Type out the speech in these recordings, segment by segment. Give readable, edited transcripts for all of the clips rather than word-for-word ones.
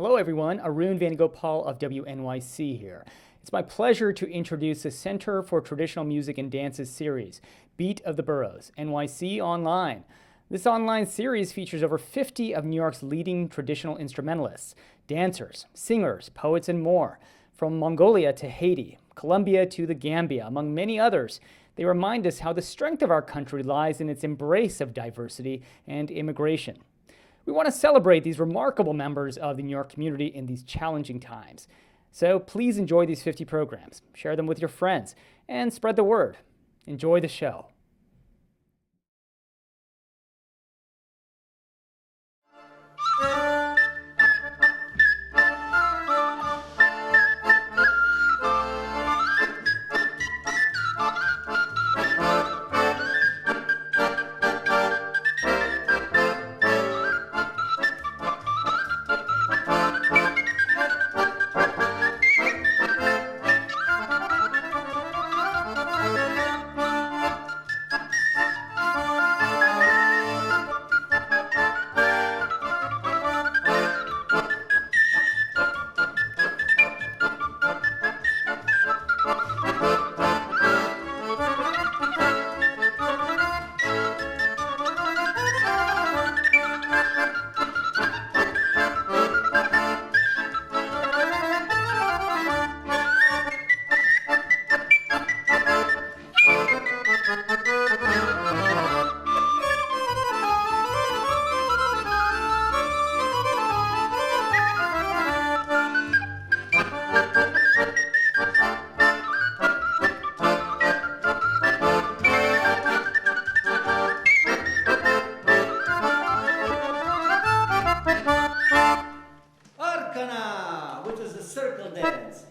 Hello everyone, Arun Venugopal of WNYC here. It's my pleasure to introduce the Center for Traditional Music and Dances series, Beat of the Boroughs, NYC Online. This online series features over 50 of New York's leading traditional instrumentalists, dancers, singers, poets, and more. From Mongolia to Haiti, Colombia to the Gambia, among many others, they remind us how the strength of our country lies in its embrace of diversity and immigration. We want to celebrate these remarkable members of the New York community in these challenging times. So please enjoy these 50 programs, share them with your friends, and spread the word. Enjoy the show. Which is a circle dance.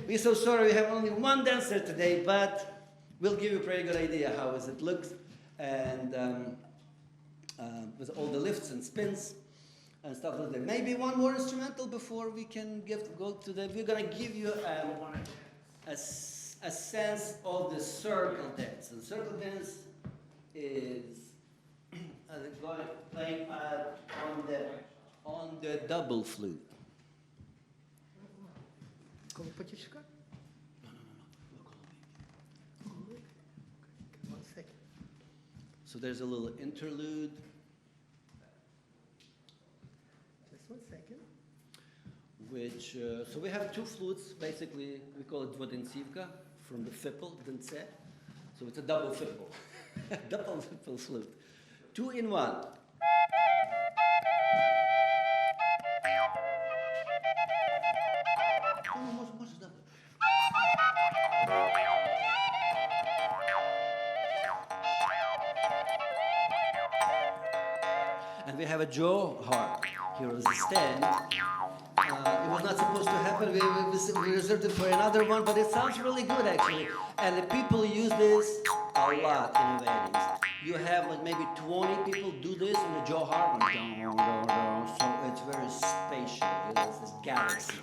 We're so sorry we have only one dancer today, but we'll give you a pretty good idea how it looks, and with all the lifts and spins and stuff like that. Maybe one more instrumental before we can go to the. We're gonna give you a sense of the circle dance. And circle dance is playing on the double flute. Como pode ficar? One second. So there's a little interlude. Just 1 second. Which, so we have two flutes, basically, we call it dvodencivka, from the fipple, dance. So it's a double fipple, double fipple flute. 2 in 1. And we have a jaw harp. Here is the stand. It was not supposed to happen. We reserved it for another one, but it sounds really good actually. And the people use this a lot in weddings. You have like maybe 20 people do this in the jaw harp. So it's very spatial. It's this galaxy.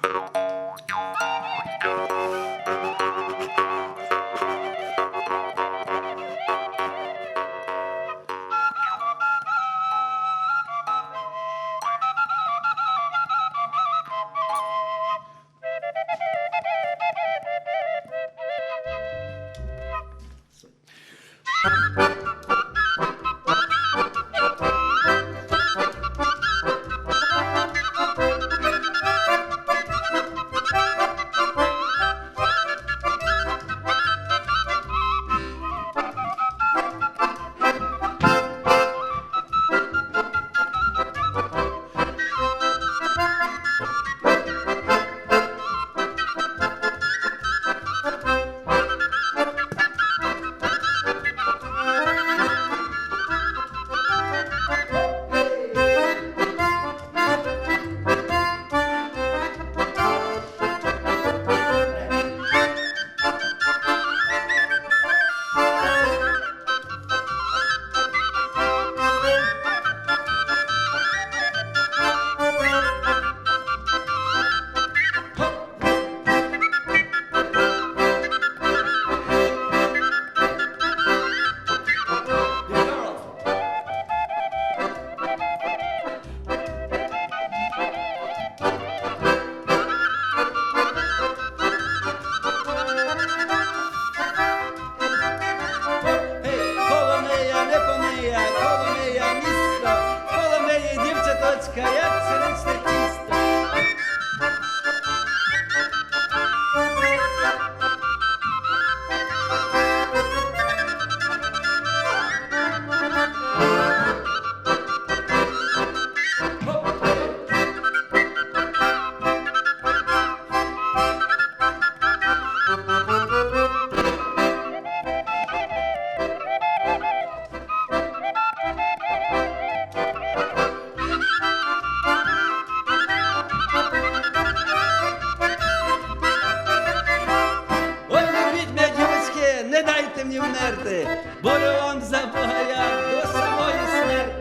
Boroughs забагає до самої смерті.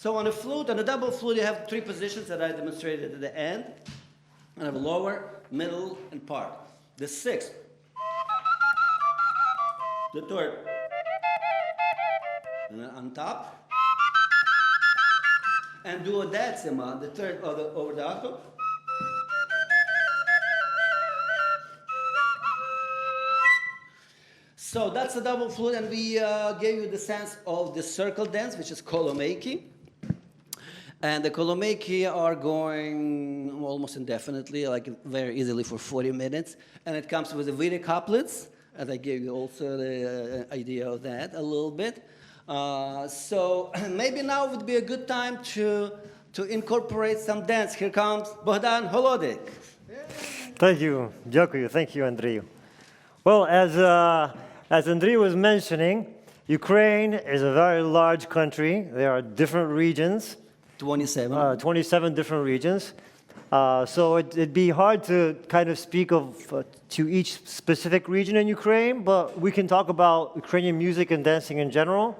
So on a flute, on a double flute, you have three positions that I demonstrated at the end. I have lower, middle, and part. The sixth The third. And then on top. And do a decima, the third over the octave. So that's a double flute, and we gave you the sense of the circle dance, which is kolomeki. And the kolomeki are going almost indefinitely, like very easily for 40 minutes. And it comes with the video couplets, and I gave you also the idea of that a little bit. So maybe now would be a good time to incorporate some dance. Here comes Bogdan Holodek. Thank you. Дякую. Thank you, Andrew. Well, as Andrew was mentioning, Ukraine is a very large country. There are different regions. 27. 27 different regions. So it'd be hard to kind of speak of to each specific region in Ukraine, but we can talk about Ukrainian music and dancing in general.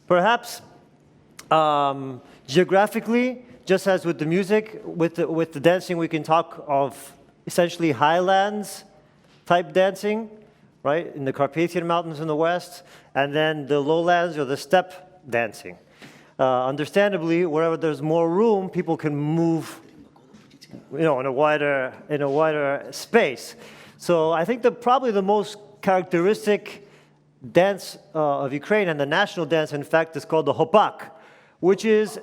Perhaps geographically, just as with the music, with the dancing, we can talk of essentially highlands type dancing, right, in the Carpathian Mountains in the west, and then the lowlands or the steppe dancing. Understandably, wherever there's more room, people can move, in a wider space. So I think that probably the most characteristic dance of Ukraine, and the national dance, in fact, is called the hopak, which is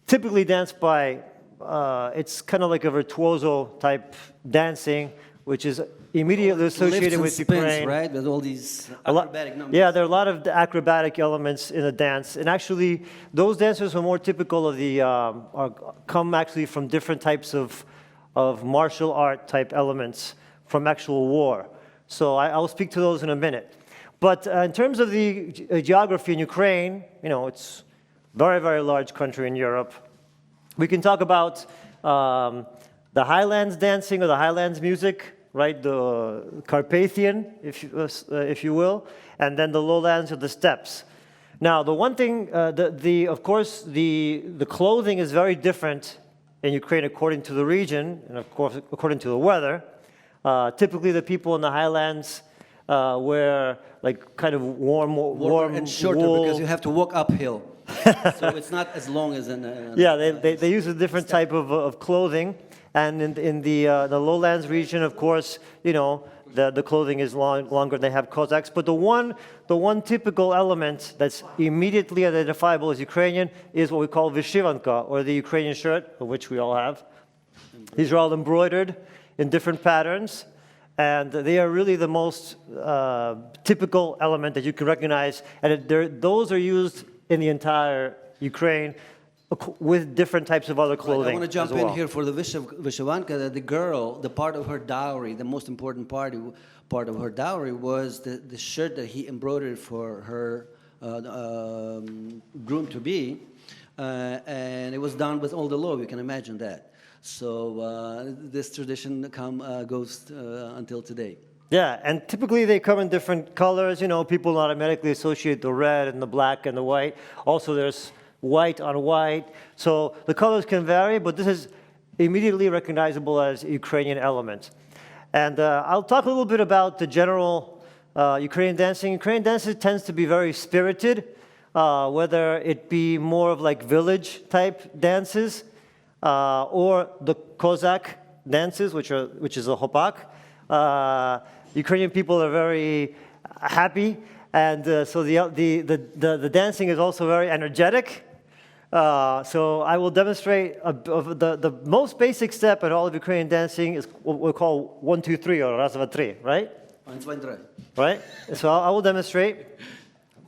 typically danced by, it's kind of like a virtuoso type dancing, which is immediately associated with spins, Ukraine. right? With all these acrobatic numbers. Yeah, there are a lot of acrobatic elements in the dance, and actually, those dances are more typical of come actually from different types of martial art type elements from actual war. So I'll speak to those in a minute. But in terms of the geography in Ukraine, it's a very, very large country in Europe. We can talk about the highlands dancing or the highlands music, right? The Carpathian, if you will, and then the lowlands or the steppes. Now, the one thing, of course, the clothing is very different in Ukraine according to the region, and of course, according to the weather. Typically, the people in the highlands wear like kind of warm and shorter wool. because you have to walk uphill. So it's not as long as in. Yeah, they use a different type of clothing. And in the lowlands region, of course, the clothing is longer. They have Cossacks. But the one typical element that's immediately identifiable as Ukrainian is what we call vyshivanka, or the Ukrainian shirt, which we all have. These are all embroidered in different patterns, and they are really the most typical element that you can recognize. And those are used in the entire Ukraine, with different types of other clothing. Right, I want to jump as well. in here for the Vyshivanka, that the girl, the part of her dowry, the most important part of her dowry was the shirt that he embroidered for her groom-to-be, and it was done with all the love, you can imagine that. So this tradition goes until today. Yeah, and typically they come in different colors. People automatically associate the red and the black and the white. Also, there's white on white. So the colors can vary, but this is immediately recognizable as Ukrainian element. And I'll talk a little bit about the general Ukrainian dancing. Ukrainian dancing tends to be very spirited, whether it be more of like village type dances or the Cossack dances, which is a hopak. Ukrainian people are very happy, and so the dancing is also very energetic. So I will demonstrate the most basic step in all of Ukrainian dancing is what we call 1, 2, 3 or raz, dva, tri, right? Right? So I will demonstrate.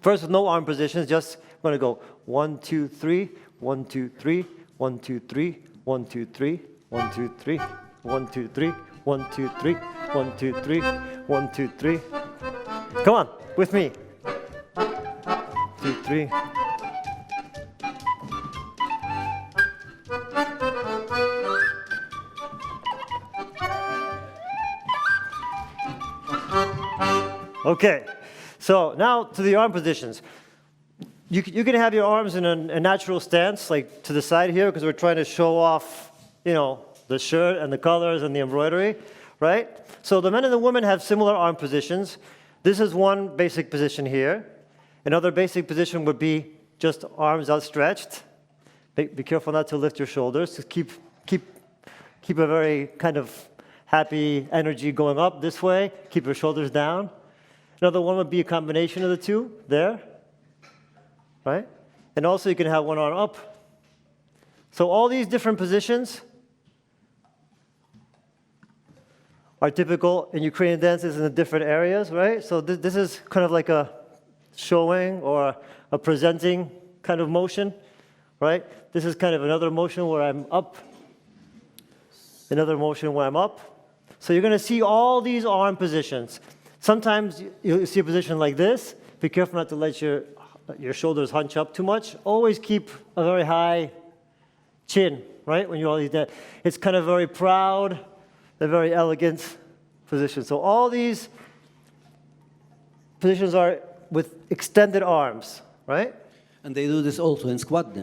First with no arm positions, just I'm going to go 1, 2, 3, 1, 2, 3, 1, 2, 3, 1, 2, 3, 1, 2, 3, 1, 2, 3, 1, 2, 3, 1, 2, 3, 1, 2, 3. Come on, with me. 2, 3. Okay, so now to the arm positions. You can have your arms in a natural stance, like to the side here, because we're trying to show off, the shirt and the colors and the embroidery, right? So the men and the women have similar arm positions. This is one basic position here. Another basic position would be just arms outstretched. Be careful not to lift your shoulders. Just keep a very kind of happy energy going up this way. Keep your shoulders down. Another one would be a combination of the two, there, right? And also you can have one arm up. So all these different positions are typical in Ukrainian dances in the different areas, right? So this is kind of like a showing or a presenting kind of motion, right? This is kind of another motion where I'm up, another motion where I'm up. So you're going to see all these arm positions. Sometimes you'll see a position like this. Be careful not to let your shoulders hunch up too much. Always keep a very high chin, right? When you all these that, it's kind of very proud, a very elegant position. So all these positions are with extended arms, right? And they do this also in squat.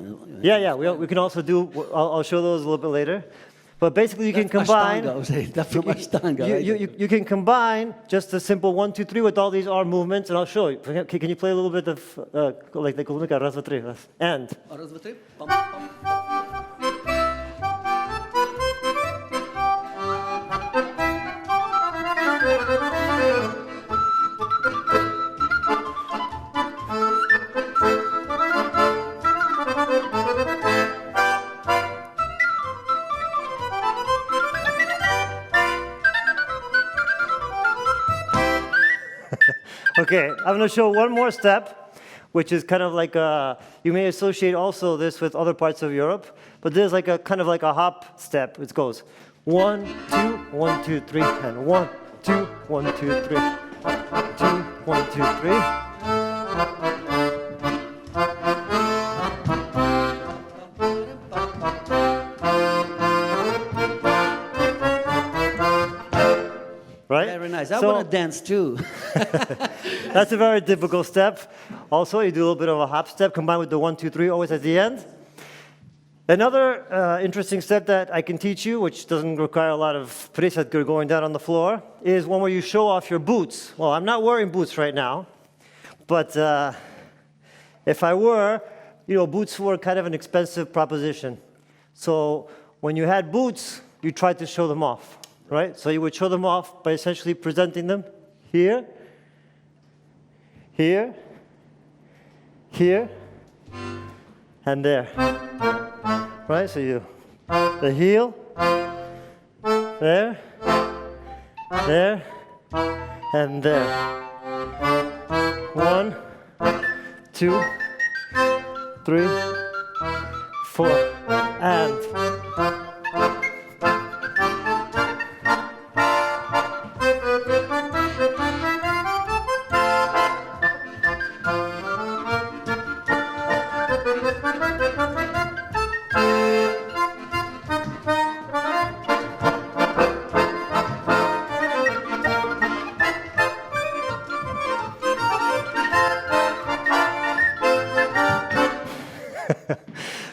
Yeah. We can also do. I'll show those a little bit later. But basically, you can combine. That's from Ashtanga, right? You can combine just a simple 1, 2, 3 with all these arm movements, and I'll show you. Can you play a little bit of like the Kolumika, раз, два, три, and? Раз, два, три. Pam, pam. Okay, I'm going to show one more step, which is kind of like you may associate also this with other parts of Europe, but there's like a kind of like a hop step. It goes 1, 2, 1, 2, 3, and 1, 2, 1, 2, 3, 2, 1, 2, 3. Right? Very nice. I want to dance too. That's a very difficult step. Also, you do a little bit of a hop step combined with the 1, 2, 3 always at the end. Another interesting step that I can teach you, which doesn't require a lot of prisadka going down on the floor, is one where you show off your boots. Well, I'm not wearing boots right now, but if I were, boots were kind of an expensive proposition. So when you had boots, you tried to show them off. Right? So you would show them off by essentially presenting them here, here, here, and there. Right? So the heel, there, there, and there. 1, 2, 3, 4, and.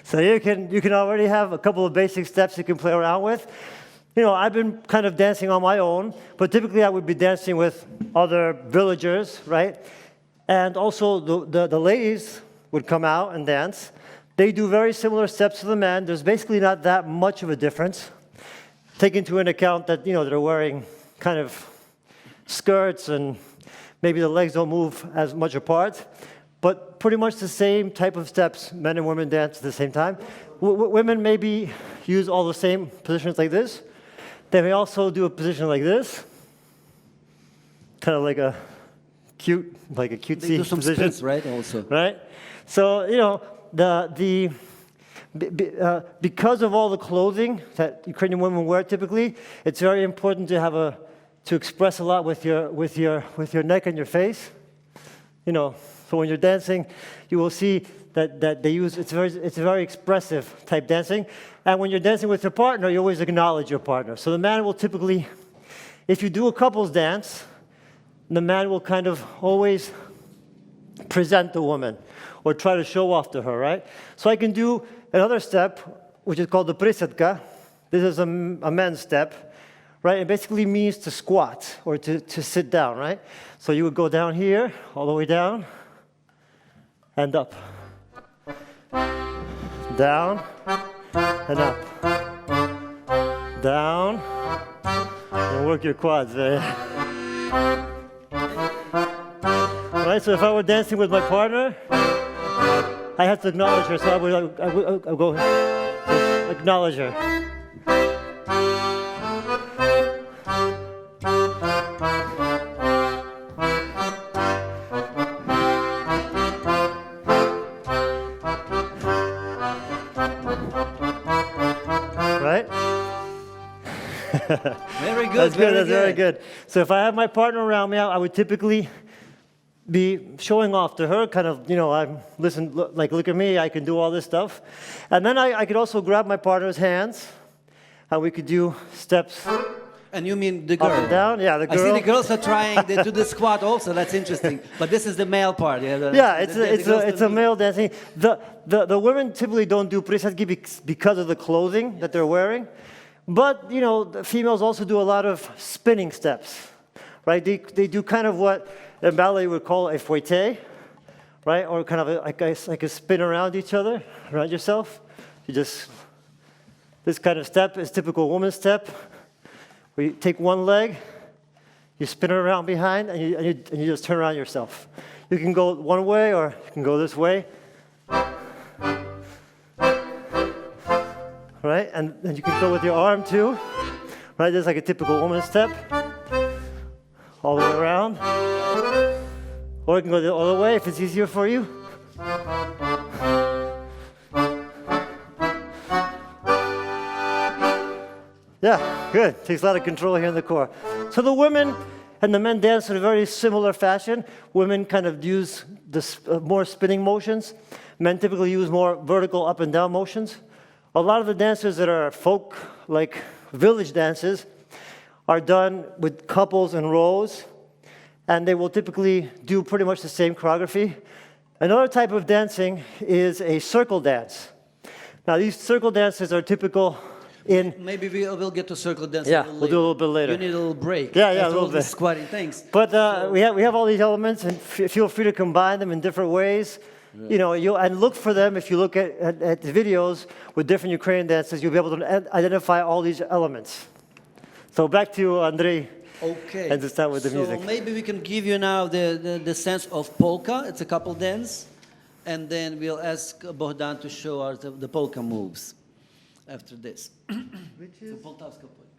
So you can already have a couple of basic steps you can play around with. I've been kind of dancing on my own, but typically I would be dancing with other villagers, right? And also the ladies would come out and dance. They do very similar steps to the men. There's basically not that much of a difference. Take into account that, they're wearing kind of skirts and maybe the legs don't move as much apart. But pretty much the same type of steps men and women dance at the same time. Women maybe use all the same positions like this. They may also do a position like this, kind of like a cutesy They do some position, spins, right? Also, right? So because of all the clothing that Ukrainian women wear typically, it's very important to have to express a lot with your neck and your face. So when you're dancing, you will see that they use it's a very expressive type dancing. And when you're dancing with your partner, you always acknowledge your partner. So the man will typically, if you do a couples dance, the man will kind of always present the woman or try to show off to her, right? So I can do another step, which is called the prisadka. This is a men's step, right? It basically means to squat or to sit down, right? So you would go down here, all the way down, and up. Down, and up. Down, and work your quads there. Right, so if I were dancing with my partner, I have to acknowledge her, so I would go acknowledge her. Right? Very good. That's good, very that's very good. So if I have my partner around me, I would typically be showing off to her, kind of, look at me, I can do all this stuff. And then I could also grab my partner's hands, and we could do steps And you mean the girl? up and down. Yeah, the I see girl. the girls are trying, they do the squat also, that's interesting. But this is the male part. Yeah, it's a male dancing. The women typically don't do prisatki because of the clothing that they're wearing. But, the females also do a lot of spinning steps, right? They do kind of what in ballet we would call a fouette, right? Or kind of like a spin around each other, around yourself. This kind of step is typical woman step, where you take one leg, you spin it around behind, and you just turn around yourself. You can go one way, or you can go this way. Right, and you can go with your arm too. Right, just like a typical woman step. All the way around. Or you can go the other way if it's easier for you. Yeah, good. Takes a lot of control here in the core. So the women and the men dance in a very similar fashion. Women kind of use more spinning motions. Men typically use more vertical up and down motions. A lot of the dances that are folk, like village dances, are done with couples and rows, and they will typically do pretty much the same choreography. Another type of dancing is a circle dance. Now, these circle dances are typical in... Maybe we'll get to circle dance Yeah, a little we'll do a little bit later. You need a little break. Yeah, After a little all this bit. squatting, thanks. But we have all these elements, and feel free to combine them in different ways. And look for them. If you look at the videos with different Ukrainian dances, you'll be able to identify all these elements. So back to you, Andrei. Okay. And to start with the music. So maybe we can give you now the sense of polka. It's a couple dance. And then we'll ask Bohdan to show us the polka moves after this. Which is? So Poltavska polka.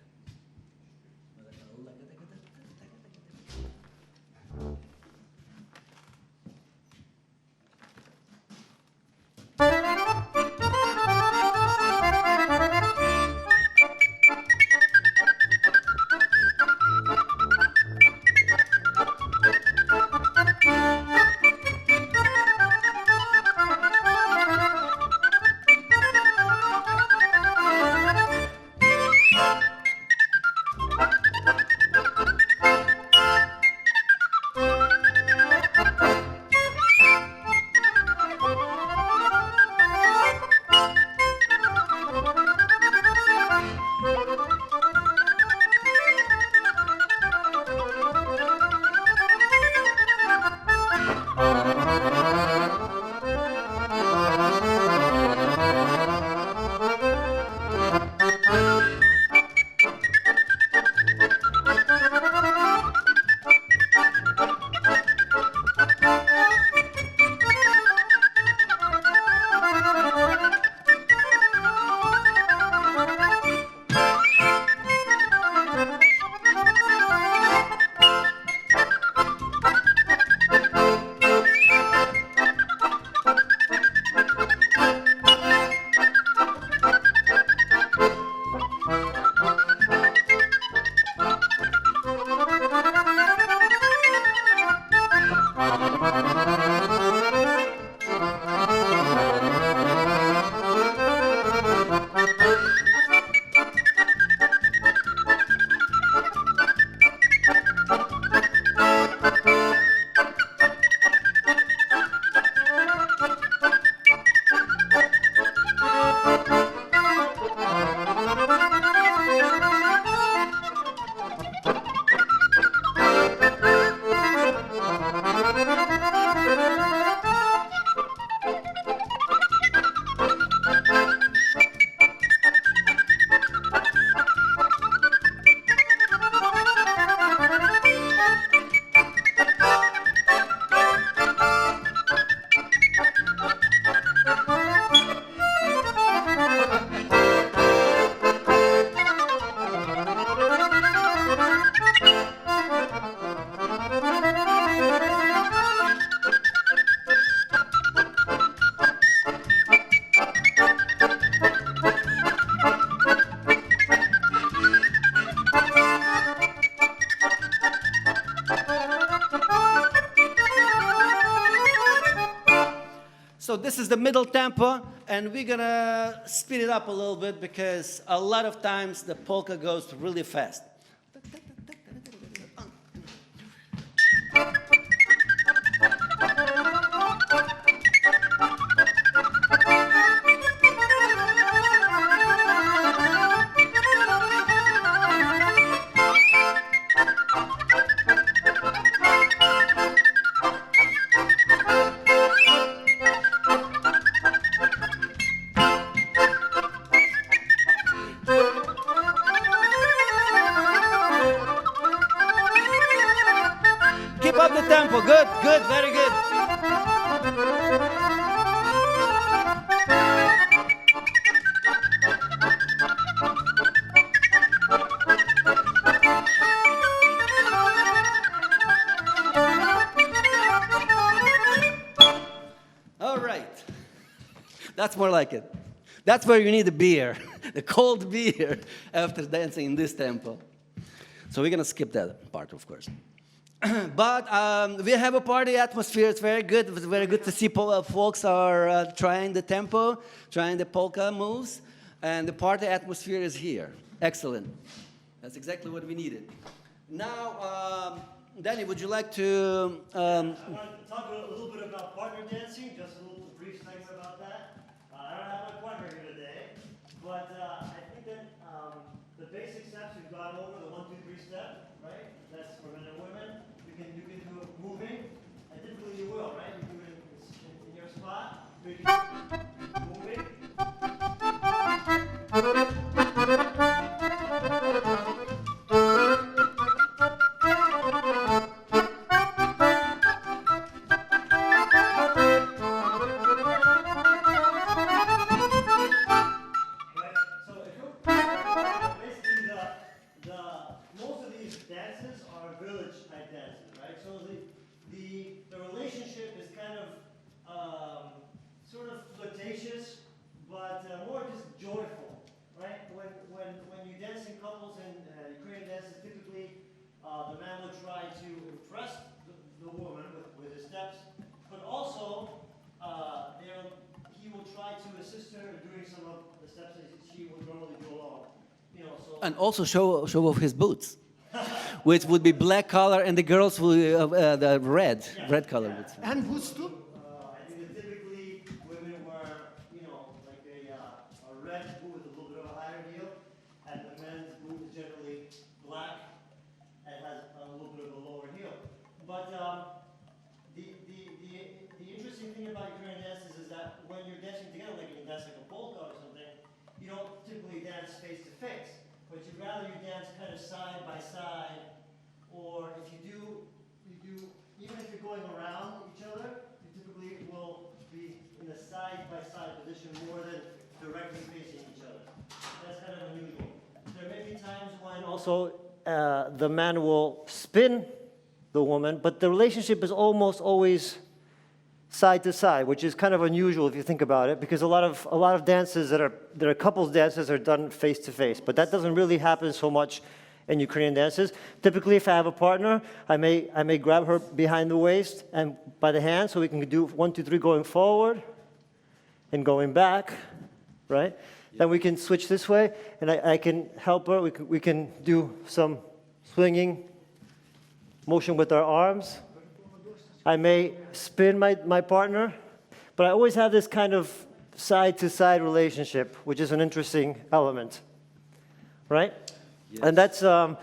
So this is the middle tempo, and we're gonna speed it up a little bit because a lot of times the polka goes really fast. Keep up the tempo. Good, good, very good. All right. That's more like it. That's where you need a beer, the cold beer, after dancing in this tempo. So we're going to skip that part, of course. But we have a party atmosphere. It's very good. It's very good to see folks are trying the tempo, trying the polka moves, and the party atmosphere is here. Excellent. That's exactly what we needed. Now, Danny, would you like to? I want to talk a little bit about partner dancing, just a little brief things about that. I don't have my partner here today, but I think that the basic steps we've gone over, the 1, 2, 3 step, right? That's for men and women. You can do it moving, and typically you will, right? You do it in your spot. You can moving. Right? So if you're basically most of these dances are village type dances, right? So the relationship is kind of sort of flirtatious, but more just joyful, right? When you dance in couples in Ukrainian dances, typically the man will try to impress the woman with his steps, but also he will try to assist her in doing some of the steps that she would normally do alone. You know, so And also show off his boots, which would be black color, and the girls will the red color boots. And boots too? I think that typically women wear, like a red boot with a little bit of a higher heel, and the men's boot is generally black and has a little bit of a lower heel. But the interesting thing about Ukrainian dances is that when you're dancing together, like you dance like a polka or something, you don't typically dance face to face, but you'd rather you dance kind of side by side, or if you do, even if you're going around each other, you typically will be in a side-by-side position more than directly facing each other. That's kind of unusual. There may be times when also the man will spin the woman, but the relationship is almost always side to side, which is kind of unusual if you think about it, because a lot of dances that are couples dances are done face to face, but that doesn't really happen so much in Ukrainian dances. Typically, if I have a partner, I may grab her behind the waist and by the hand, so we can do 1, 2, 3 going forward and going back, right? Then we can switch this way, and I can help her. We can do some swinging motion with our arms. I may spin my partner, but I always have this kind of side-to-side relationship, which is an interesting element, right? Yes. And that's and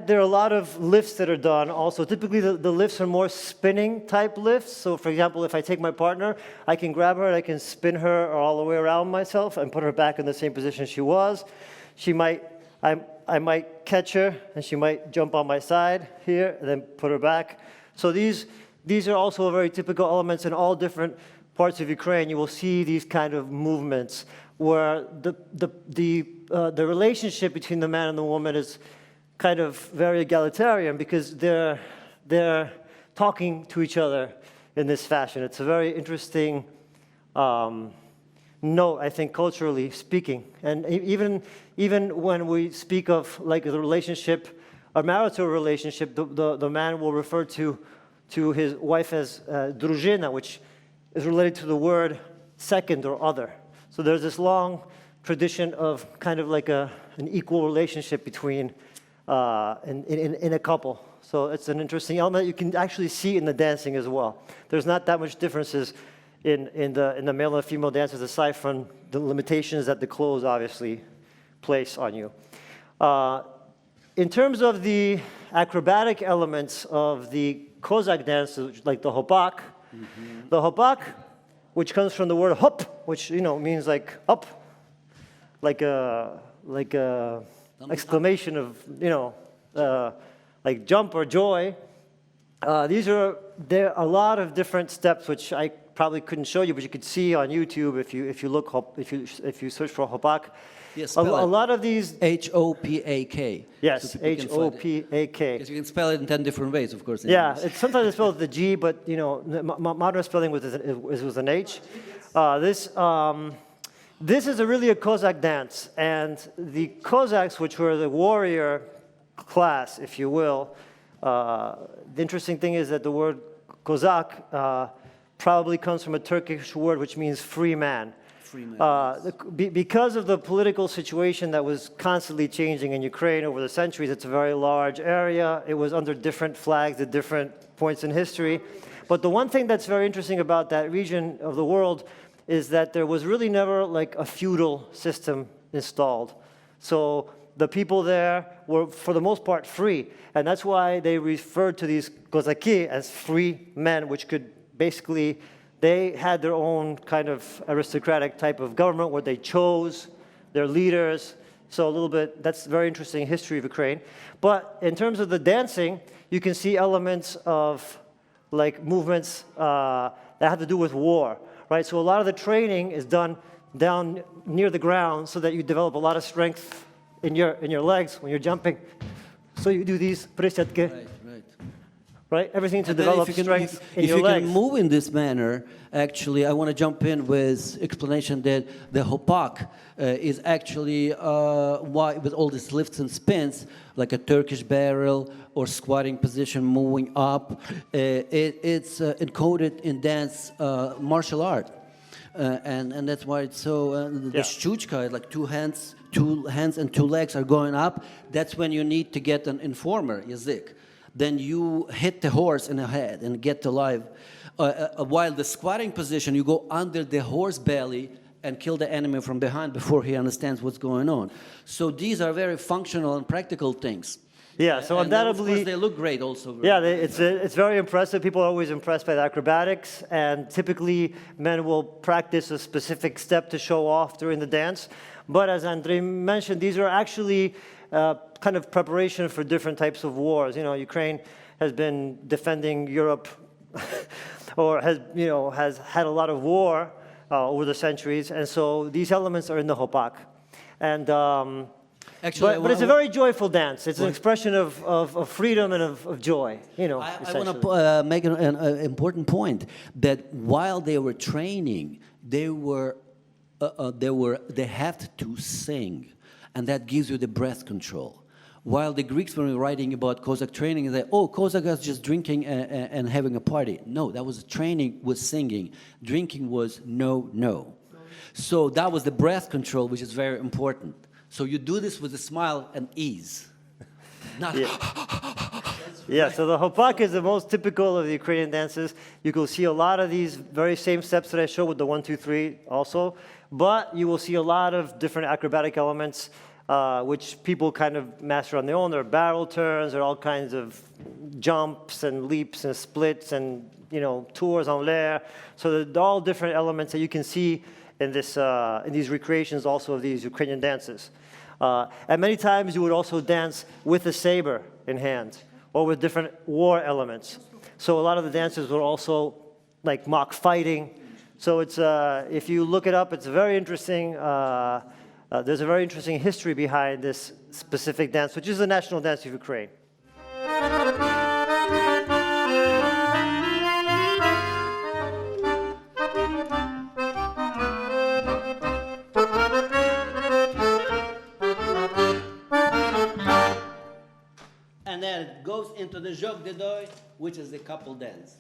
there are a lot of lifts that are done also. Typically, the lifts are more spinning type lifts. So, for example, if I take my partner, I can grab her and I can spin her all the way around myself and put her back in the same position she was. I might catch her and she might jump on my side here and then put her back. So these are also very typical elements in all different parts of Ukraine. You will see these kind of movements where the relationship between the man and the woman is kind of very egalitarian because they're talking to each other in this fashion. It's a very interesting note, I think, culturally speaking. And even when we speak of like the relationship, a marital relationship, the man will refer to his wife as drużyna, which is related to the word second or other. So there's this long tradition of kind of like an equal relationship between in a couple. So it's an interesting element you can actually see in the dancing as well. There's not that much differences in the male and female dances aside from the limitations that the clothes obviously place on you. In terms of the acrobatic elements of the Cossack dance, like the hopak, the hopak, which comes from the word hop, which means like up, like a exclamation of like jump or joy. There are a lot of different steps which I probably couldn't show you, but you could see on YouTube if you search for hopak. Yes, a lot of these H-O-P-A-K. Yes, So H-O-P-A-K. because you can spell it in 10 different ways, of course. Yeah, sometimes it's spelled with the G, but modern spelling is with an H. This is really a Cossack dance, and the Cossacks, which were the warrior class, if you will, the interesting thing is that the word Cossack probably comes from a Turkish word which means free man. Because of the political situation that was constantly changing in Ukraine over the centuries, it's a very large area. It was under different flags at different points in history. But the one thing that's very interesting about that region of the world is that there was really never like a feudal system installed. So the people there were, for the most part, free. And that's why they referred to these Kozaki as free men, which could basically, they had their own kind of aristocratic type of government where they chose their leaders. So a little bit, that's very interesting history of Ukraine. But in terms of the dancing, you can see elements of like movements that have to do with war, right? So a lot of the training is done down near the ground so that you develop a lot of strength in your legs when you're jumping. So you do these prisetke. Right? Everything to develop strength in your legs. If you can move in this manner, actually, I want to jump in with explanation that the hopak is actually why, with all these lifts and spins, like a Turkish barrel or squatting position moving up, it's encoded in dance martial art. And that's why it's so, the shchuchka, like two hands and two legs are going up. That's when you need to get an informer, yazik. Then you hit the horse in the head and get alive. While the squatting position, you go under the horse belly and kill the enemy from behind before he understands what's going on. So these are very functional and practical things. Yeah, so undoubtedly, of course, they look great also. Yeah, it's very impressive. People are always impressed by the acrobatics, and typically men will practice a specific step to show off during the dance. But as Andrei mentioned, these are actually kind of preparation for different types of wars. Ukraine has been defending Europe, or has had a lot of war over the centuries, and so these elements are in the hopak. And actually, but it's a very joyful dance. It's an expression of freedom and of joy. I want to make an important point that while they were training, they had to sing, and that gives you the breath control. While the Greeks were writing about Cossack training, they Cossack was just drinking and having a party. No, that was training with singing. Drinking was no. So that was the breath control, which is very important. So you do this with a smile and ease. Not Yeah, so the hopak is the most typical of the Ukrainian dances. You will see a lot of these very same steps that I showed with the 1, 2, 3 also, but you will see a lot of different acrobatic elements which people kind of master on their own. There are barrel turns, there are all kinds of jumps and leaps and splits and tours en l'air. So they're all different elements that you can see in these recreations also of these Ukrainian dances. And many times you would also dance with a saber in hand or with different war elements. So a lot of the dances were also like mock fighting. So it's if you look it up, it's very interesting. There's a very interesting history behind this specific dance, which is the national dance of Ukraine. And then it goes into the joc de deux, which is the couple dance.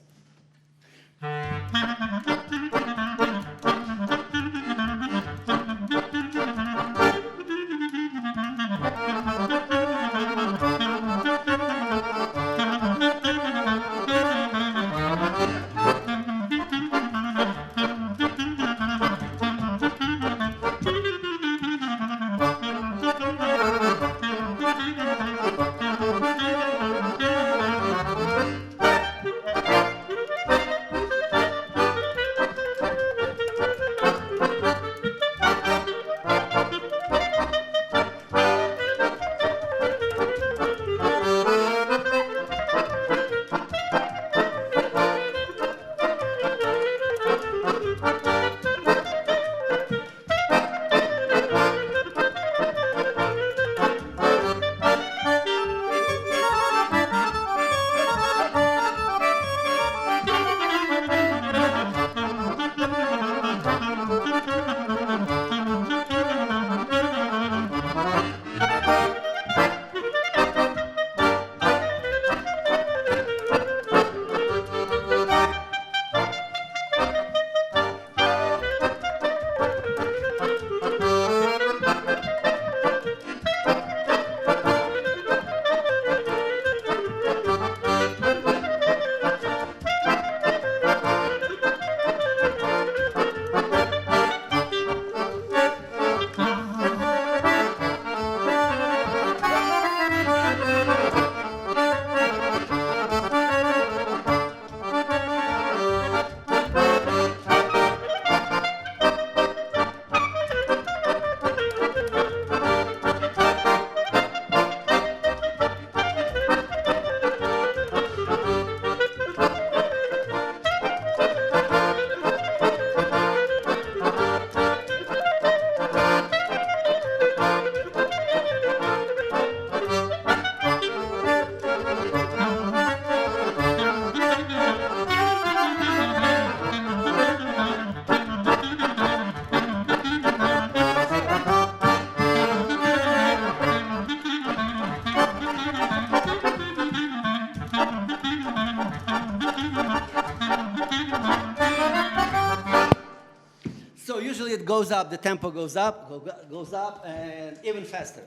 it goes up, the tempo goes up, goes up, and even faster.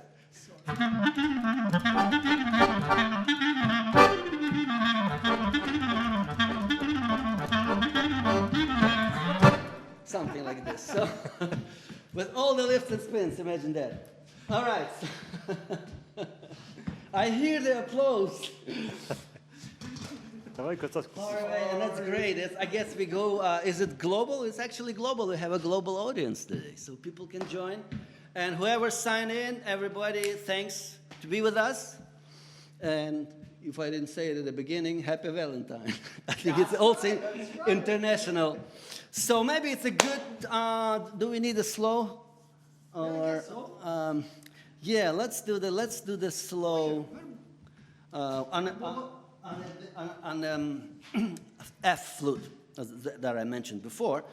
Something like this. So, with all the lifts and spins, imagine that. All right. I hear the applause. All right, and that's great. I guess we go, is it global? It's actually global. We have a global audience today, so people can join. And whoever signed in, everybody, thanks to be with us. And if I didn't say it at the beginning, happy Valentine. I think it's also international. So maybe it's a good, do we need a slow? Or, yeah, let's do the slow on F flute that I mentioned before.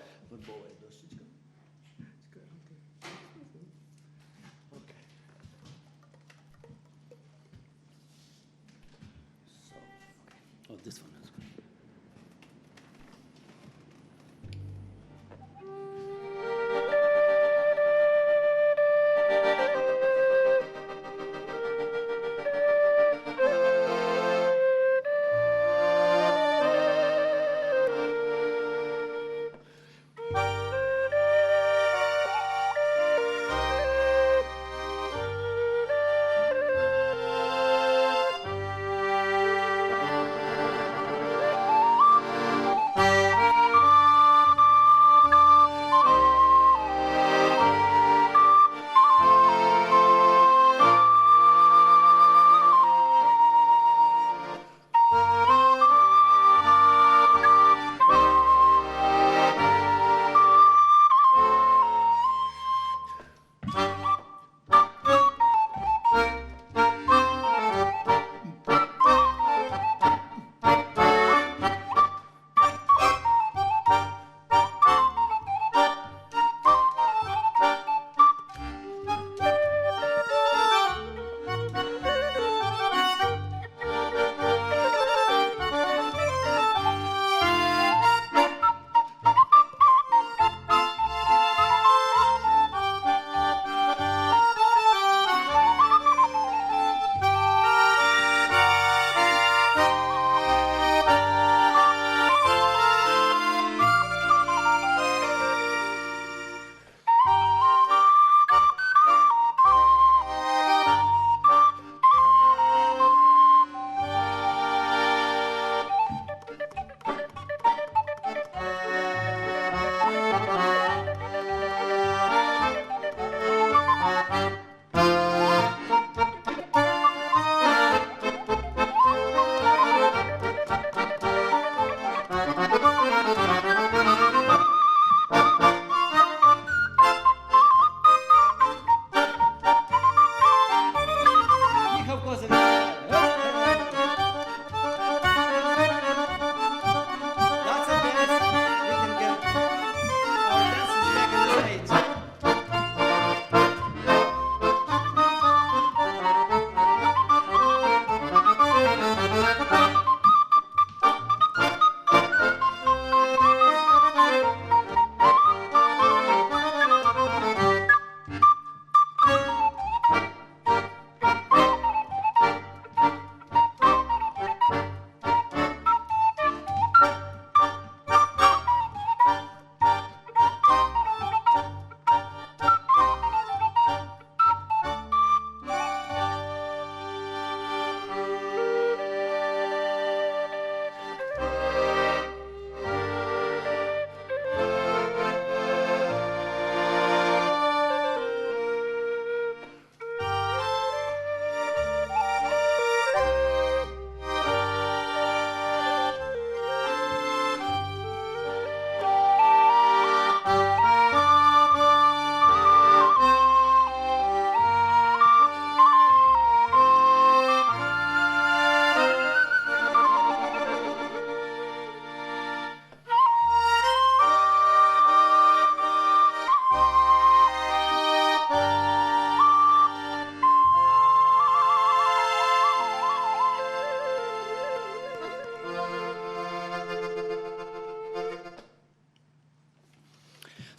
Oh, this one is good.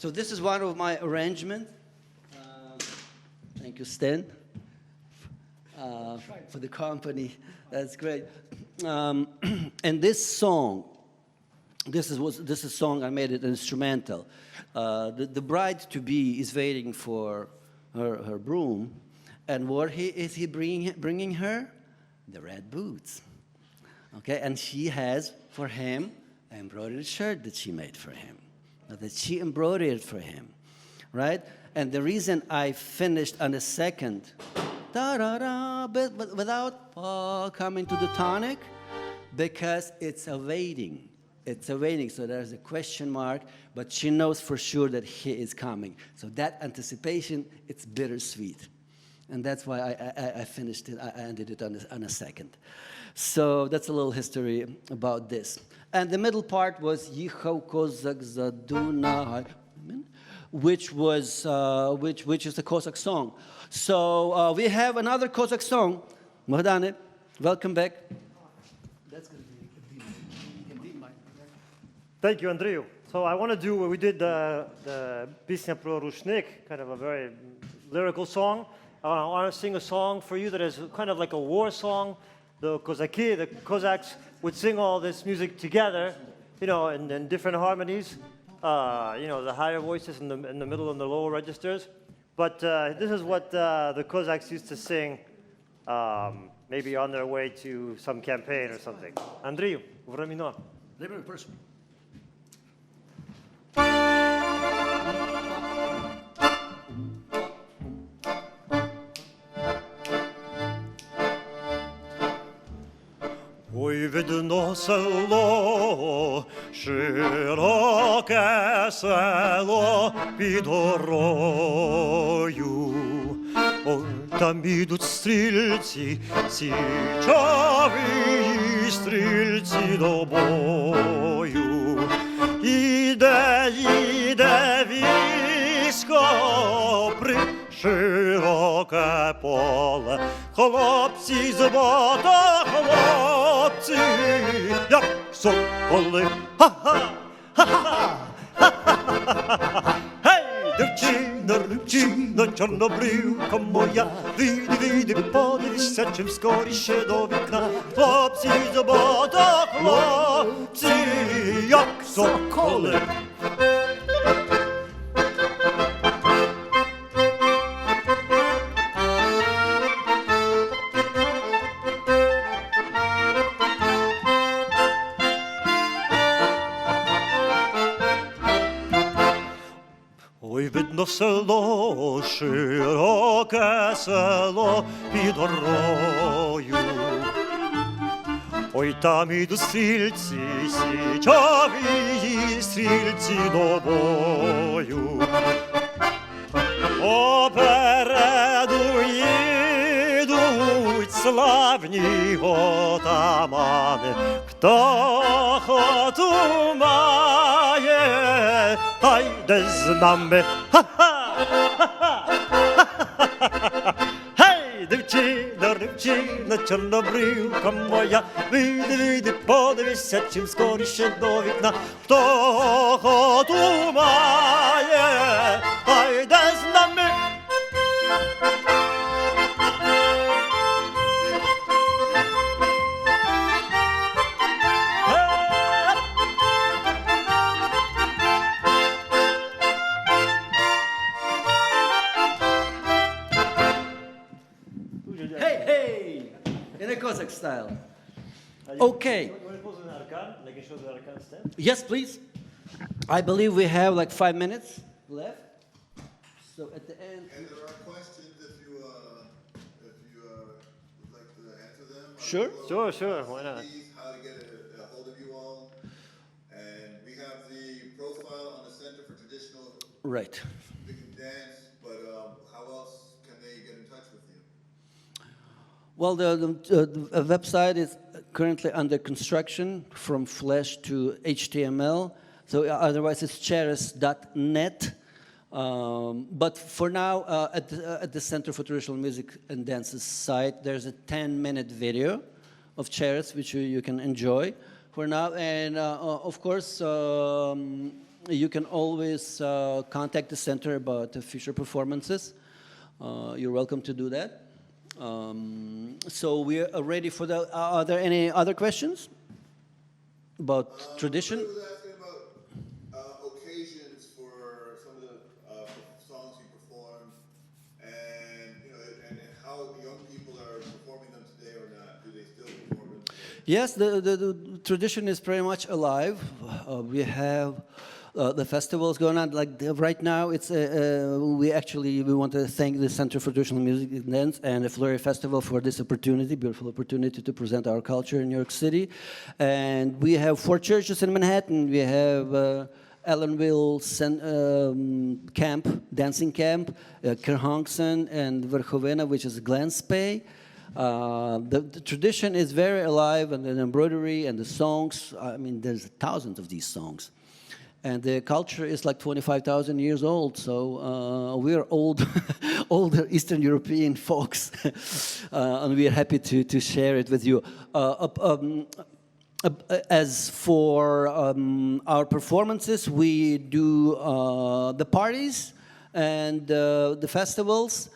So this is one of my arrangements. Thank you, Stan, for the company. That's great. And this song, this is a song I made it instrumental. The bride-to-be is waiting for her broom, and what is he bringing her? The red boots. Okay, and she has for him an embroidered shirt that she made for him, that she embroidered for him, right? And the reason I finished on the second, da-da-da, but without coming to the tonic, because it's awaiting. It's awaiting, so there's a question mark, but she knows for sure that he is coming. So that anticipation, it's bittersweet. And that's why I finished it, I ended it on a second. So that's a little history about this. And the middle part was Yichał Kozak Zaduna, which is the Cossack song. So we have another Cossack song. Mohdane, welcome back. That's going to be mine. Thank you, Andrew. So I want to do, we did the Pisnia pro Rushnik, kind of a very lyrical song. I want to sing a song for you that is kind of like a war song. The Cossacks would sing all this music together, you know, in different harmonies. You know, the higher voices in the middle and the lower registers. But this is what the Cossacks used to sing, maybe on their way to some campaign or something. Andrew, времена. Ой, видно село, широке село під горою. Ой, там ідуть стрільці, січові стрільці до бою. Іде військо при широке поле. Хлопці з бота, хлопці, як соколи. Ха-ха, ха-ха, ха-ха. Гей, дівчино, чорнобривка моя, віди, подивися, чим скоріше до вікна. Хлопці з бота, хлопці, як соколи. Ой, видно село, широке село під горою. Ой, там ідуть стрільці, січові стрільці до бою. Попереду їдуть славні отамани. Хто хоту має, та йде з нами. Ха-ха, ха-ха. Гей, дівчино, чорнобривка моя, віди, подивися, чим скоріше до вікна. Хто хоту має, та йде з нами. Hey! In a Cossack style. Okay. You want to pose an arcan? Like I showed the arcan stand? Yes, please. I believe we have like 5 minutes left. So at the end. And there are questions if you would like to answer them. Sure. Sure, why not? How to get a hold of you all. And we have the profile on the Center for Traditional Right. Music and Dance, but how else can they get in touch with you? Well, the website is currently under construction from Flash to HTML. So otherwise it's cheres.net. But for now, at the Center for Traditional Music and Dance's site, there's a 10-minute video of Cheres, which you can enjoy for now. And of course, you can always contact the center about future performances. You're welcome to do that. So we are ready for the. Are there any other questions about tradition? I was asking about occasions for some of the songs you perform, and and how young people are performing them today or not. Do they still perform them today? Yes, the tradition is pretty much alive. We have the festivals going on. Like right now, it's we want to thank the Center for Traditional Music and Dance and the Flurry Festival for this opportunity, beautiful opportunity to present our culture in New York City. And we have 4 churches in Manhattan. We have Allenville camp, dancing camp, Kerhonkson and Verkhovena, which is Glen Spey. The tradition is very alive, and the embroidery and the songs. I mean, there's thousands of these songs. And the culture is like 25,000 years old, so we're old, older Eastern European folks, and we are happy to share it with you. As for our performances, we do the parties and the festivals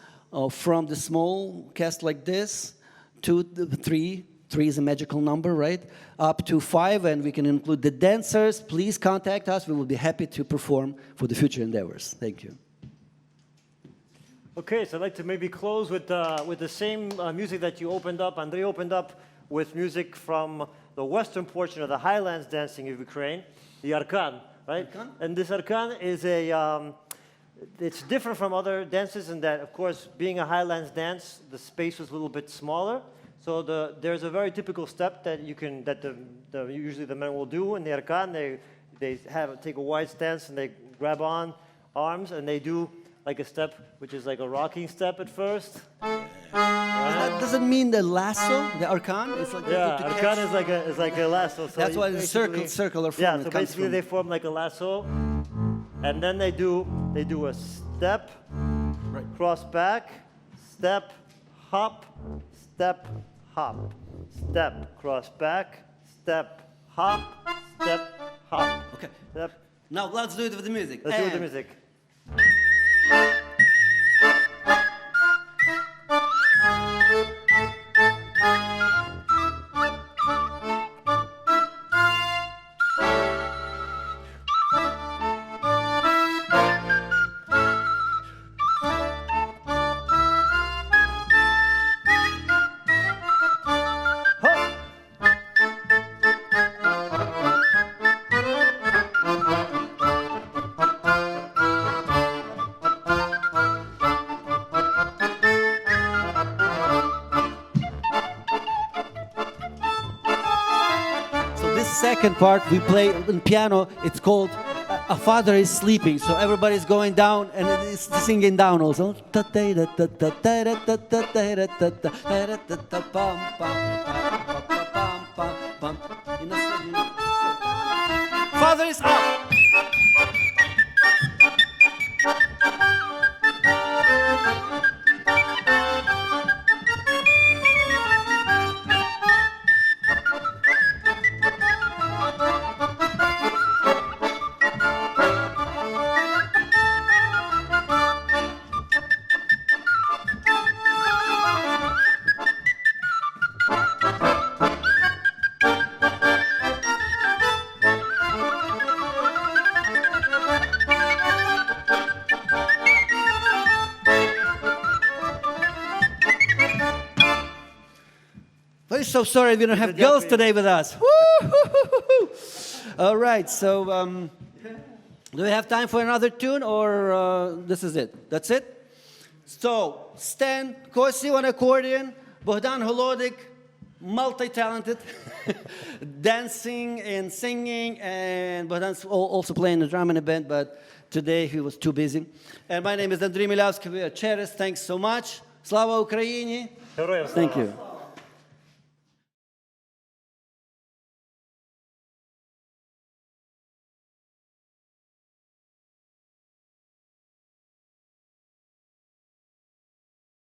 from the small cast like this to the 3. 3 is a magical number, right? Up to 5, and we can include the dancers. Please contact us. We will be happy to perform for the future endeavors. Thank you. Okay, so I'd like to maybe close with the same music that you opened up. Andrei opened up with music from the western portion of the highlands dancing of Ukraine, the arkan, right? Arkan? And this arkan is it's different from other dances in that, of course, being a highlands dance, the space was a little bit smaller. So there's a very typical step that usually the men will do in the arkan. They take a wide stance and they grab on arms and they do like a step which is like a rocking step at first. That doesn't mean the lasso, the arkan. It's like arkan is like a lasso. So that's why the circular form. Yeah, so basically they form like a lasso, and then they do a step, right. Cross back, step, hop, step, hop, step, cross back, step, hop, step, hop. Okay. Step. Now let's do it with the music. Let's do it with the music. Second part we play on piano. It's called "A Father Is Sleeping," so everybody's going down and it's singing down also. Father is up. We're so sorry we don't have girls today with us. All right, so do we have time for another tune, or this is it? That's it? So, Stan Kosi on accordion, Bogdan Holodik, multi-talented, dancing and singing, and Bogdan's also playing the drum in a band, but today he was too busy. And my name is Andrei Milявsky. We are Cheres. Thanks so much. Slava Ukraini. Thank you.